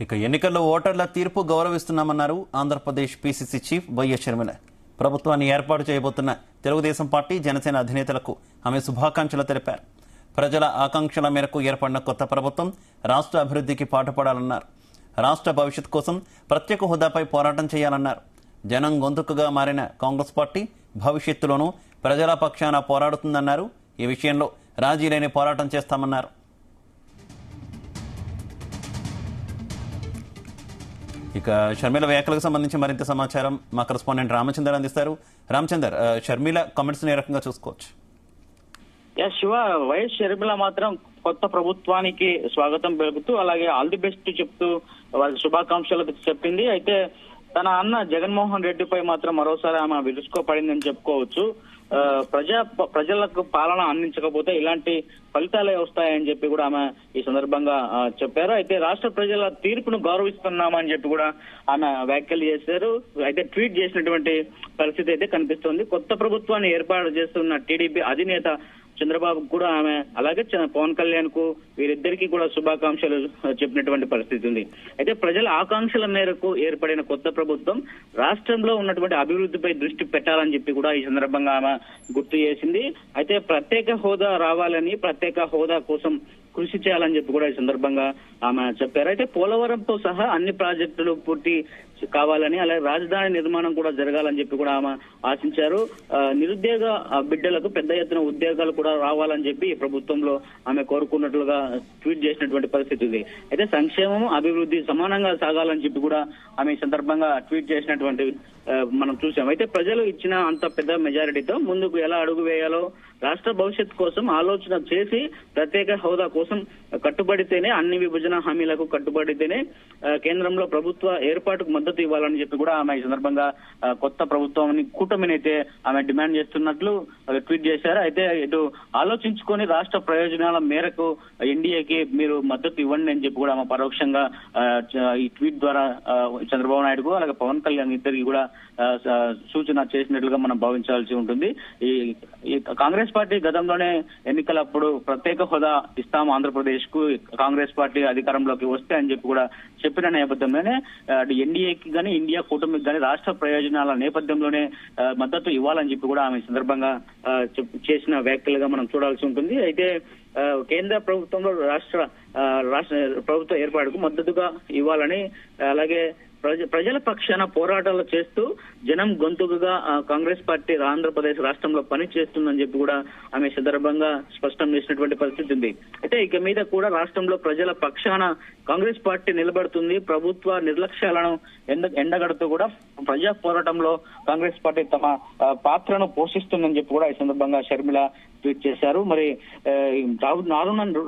ఇక ఎన్నికల్లో ఓటర్ల తీర్పు గౌరవిస్తున్నామన్నారు Andhra Pradesh PCC chief YS Sharmila. ప్రభుత్వాన్ని ఏర్పాటు చేయబోతున్న తెలుగుదేశం పార్టీ జనసేన అధినేతలకు ఆమె శుభాకాంక్షలు తెలిపారు. ప్రజల ఆకాంక్షల మేరకు ఏర్పడిన కొత్త ప్రభుత్వం రాష్ట్ర అభివృద్ధికి పాటుపడాలన్నారు. రాష్ట్ర భవిష్యత్ కోసం ప్రత్యేక హోదాపై పోరాటం చేయాలన్నారు. జనం గొంతుకుగా మారిన కాంగ్రెస్ పార్టీ భవిష్యత్తులోనూ ప్రజల పక్షాన పోరాడుతుందన్నారు. ఈ విషయంలో రాజీ లేని పోరాటం చేస్తామన్నారు. ఇక షర్మిల వ్యాఖ్యలకు సంబంధించి మరింత సమాచారం మా కరెస్పాండెంట్ రామచందర్ అందిస్తారు. రామచందర్, షర్మిల కామెంట్స్ ఏ రకంగా చూసుకోవచ్చు? శివ, వైఎస్ షర్మిల మాత్రం కొత్త ప్రభుత్వానికి స్వాగతం పలుకుతూ అలాగే ఆల్ ది బెస్ట్ చెప్తూ వారి శుభాకాంక్షలు చెప్పింది. అయితే తన అన్న జగన్మోహన్ రెడ్డిపై మాత్రం మరోసారి ఆమె విరుచుకోపడిందని చెప్పుకోవచ్చు. ప్రజలకు పాలన అందించకపోతే ఇలాంటి ఫలితాలే వస్తాయని చెప్పి కూడా ఆమె ఈ సందర్భంగా చెప్పారు. అయితే రాష్ట్ర ప్రజల తీర్పును గౌరవిస్తున్నామని చెప్పి కూడా ఆమె వ్యాఖ్యలు చేశారు. అయితే ట్వీట్ చేసినటువంటి పరిస్థితి అయితే కనిపిస్తోంది. కొత్త ప్రభుత్వాన్ని ఏర్పాటు చేస్తున్న టీడీపీ అధినేత చంద్రబాబు కూడా ఆమె అలాగే పవన్ కళ్యాణ్ కు వీరిద్దరికీ కూడా శుభాకాంక్షలు చెప్పినటువంటి పరిస్థితి ఉంది. అయితే ప్రజల ఆకాంక్షల మేరకు ఏర్పడిన కొత్త ప్రభుత్వం రాష్ట్రంలో ఉన్నటువంటి అభివృద్ధిపై దృష్టి పెట్టాలని చెప్పి కూడా ఈ సందర్భంగా ఆమె గుర్తు చేసింది. అయితే ప్రత్యేక హోదా రావాలని, ప్రత్యేక హోదా కోసం కృషి చేయాలని చెప్పి కూడా ఈ సందర్భంగా ఆమె చెప్పారు. అయితే పోలవరంతో సహా అన్ని ప్రాజెక్టులు పూర్తి కావాలని, అలాగే రాజధాని నిర్మాణం కూడా జరగాలని చెప్పి కూడా ఆమె ఆశించారు. నిరుద్యోగ బిడ్డలకు పెద్ద ఎత్తున ఉద్యోగాలు కూడా రావాలని చెప్పి ఈ ప్రభుత్వంలో ఆమె కోరుకున్నట్లుగా ట్వీట్ చేసినటువంటి పరిస్థితి ఉంది. అయితే సంక్షేమం, అభివృద్ధి సమానంగా సాగాలని చెప్పి కూడా ఆమె ఈ సందర్భంగా ట్వీట్ చేసినటువంటి మనం చూసాం. అయితే ప్రజలు ఇచ్చిన అంత పెద్ద మెజారిటీతో ముందుకు ఎలా అడుగు వేయాలో, రాష్ట్ర భవిష్యత్ కోసం ఆలోచన చేసి ప్రత్యేక హోదా కోసం కట్టుబడితేనే, అన్ని విభజన హామీలకు కట్టుబడితేనే కేంద్రంలో ప్రభుత్వ ఏర్పాటుకు మద్దతు ఇవ్వాలని చెప్పి కూడా ఆమె ఈ సందర్భంగా కొత్త ప్రభుత్వాన్ని, కూటమినైతే ఆమె డిమాండ్ చేస్తున్నట్లు ట్వీట్ చేశారు. అయితే ఇటు ఆలోచించుకొని రాష్ట్ర ప్రయోజనాల మేరకు ఎన్డీఏకి మీరు మద్దతు ఇవ్వండి అని చెప్పి కూడా ఆమె పరోక్షంగా ఈ ట్వీట్ ద్వారా చంద్రబాబు నాయుడుకు అలాగే పవన్ కళ్యాణ్ ఇద్దరికి కూడా సూచన చేసినట్లుగా మనం భావించాల్సి ఉంటుంది. ఈ కాంగ్రెస్ పార్టీ గతంలోనే ఎన్నికలప్పుడు ప్రత్యేక హోదా ఇస్తాము ఆంధ్రప్రదేశ్ కు, కాంగ్రెస్ పార్టీ అధికారంలోకి వస్తే అని చెప్పి కూడా చెప్పిన నేపథ్యంలోనే ఎన్డీఏకి గానీ, ఇండియా కూటమికి గానీ రాష్ట్ర ప్రయోజనాల నేపథ్యంలోనే మద్దతు ఇవ్వాలని చెప్పి కూడా ఆమె సందర్భంగా చేసిన వ్యాఖ్యలుగా మనం చూడాల్సి ఉంటుంది. అయితే కేంద్ర ప్రభుత్వంలో రాష్ట్ర ప్రభుత్వ ఏర్పాటుకు మద్దతుగా ఇవ్వాలని, అలాగే ప్రజల పక్షాన పోరాటాలు చేస్తూ జనం గొంతుకుగా కాంగ్రెస్ పార్టీ ఆంధ్రప్రదేశ్ రాష్ట్రంలో పని చేస్తుందని చెప్పి కూడా ఆమె సందర్భంగా స్పష్టం చేసినటువంటి పరిస్థితి ఉంది. అయితే ఇక మీద కూడా రాష్ట్రంలో ప్రజల పక్షాన కాంగ్రెస్ పార్టీ నిలబడుతుంది. ప్రభుత్వ నిర్లక్ష్యాలను ఎండగడుతూ కూడా ప్రజా పోరాటంలో కాంగ్రెస్ పార్టీ తమ పాత్రను పోషిస్తుందని చెప్పి కూడా ఈ సందర్భంగా షర్మిల ట్వీట్ చేశారు. మరి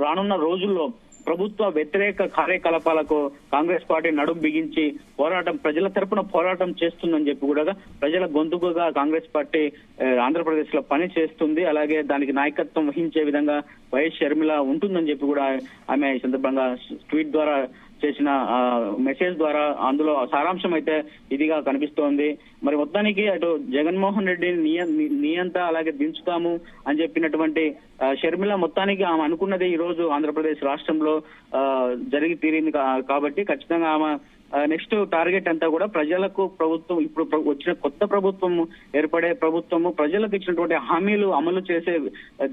రానున్న రోజుల్లో ప్రభుత్వ వ్యతిరేక కార్యకలాపాలకు కాంగ్రెస్ పార్టీ నడుం బిగించి ప్రజల తరపున పోరాటం చేస్తుందని చెప్పి కూడా ప్రజల గొంతుకుగా కాంగ్రెస్ పార్టీ ఆంధ్రప్రదేశ్ లో పని చేస్తుంది. అలాగే దానికి నాయకత్వం వహించే విధంగా వైఎస్ షర్మిల ఉంటుందని చెప్పి కూడా ఆమె ఈ సందర్భంగా ట్వీట్ ద్వారా చేసిన మెసేజ్ ద్వారా అందులో సారాంశం అయితే ఇదిగా కనిపిస్తోంది. మరి మొత్తానికి అటు జగన్మోహన్ రెడ్డిని నియంత అలాగే దించుతాము అని చెప్పినటువంటి షర్మిల మొత్తానికి ఆమె అనుకున్నది ఈ రోజు ఆంధ్రప్రదేశ్ రాష్ట్రంలో జరిగి తీరింది. కాబట్టి ఖచ్చితంగా ఆమె నెక్స్ట్ టార్గెట్ అంతా కూడా ప్రజలకు ప్రభుత్వం, ఇప్పుడు వచ్చిన కొత్త ప్రభుత్వం ఏర్పడే ప్రభుత్వము ప్రజలకు ఇచ్చినటువంటి హామీలు అమలు చేసే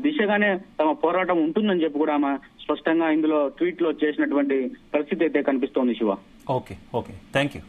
దిశగానే తమ పోరాటం ఉంటుందని చెప్పి కూడా ఆమె స్పష్టంగా ఇందులో ట్వీట్ లో చేసినటువంటి పరిస్థితి అయితే కనిపిస్తోంది. Shiva, okay, thank you.